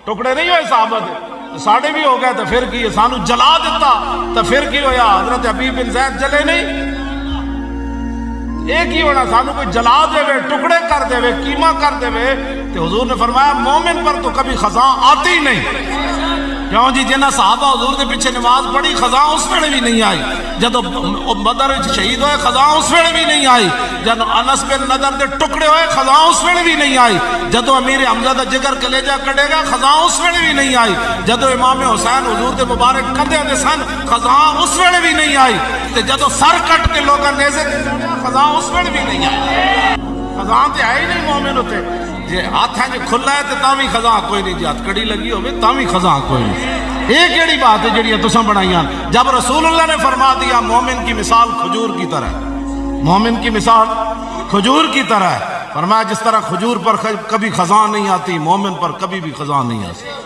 ٹکڑے نہیں ہوئے صحابہ دے ساڑے بھی ہو گئے تو پھر کی سانو جلا دیتا تو پھر کی ہویا حضرت حبیب بن زید جلے نہیں ایک ہی ہونا سانو کوئی جلا دے وے ٹکڑے کر دے وے کیما کر دے وے تو حضور نے فرمایا مومن پر تو کبھی خزاں آتی نہیں کیوں جی جنہ صحابہ حضور دے پیچھے نماز پڑھی خزاں اس ویلے بھی نہیں آئی جدو بدر شہید ہوئے خزاں اس ویلے بھی نہیں آئی جدو انس بن نضر دے ٹکڑے ہوئے خزاں اس ویلے بھی نہیں آئی جدو امیر حمزہ دا جگر کلیجہ کٹے گا خزاں اس ویلے بھی نہیں آئی جدو امام حسین حضور دے مبارک کندے دے سن خزاں اس ویلے بھی نہیں آئی جدو سر کٹ کے لوگاں نیزے خزاں اس ویلے بھی نہیں آئی خزاں تے آئی نہیں مومن ہوتے جی ہاتھ ہے جو کھلا ہے تو تامی خزاں کوئی نہیں جی ہاتھ کڑی لگی ہوئے تامی خزاں کوئی نہیں ایک ایڑی بات ہے جڑی تساں بڑھائیاں جب رسول اللہ نے فرما دیا مومن کی مثال کھجور کی طرح مومن کی مثال کھجور کی طرح ہے فرمایا جس طرح کھجور پر کبھی خزاں نہیں آتی مومن پر کبھی بھی خزاں نہیں آتی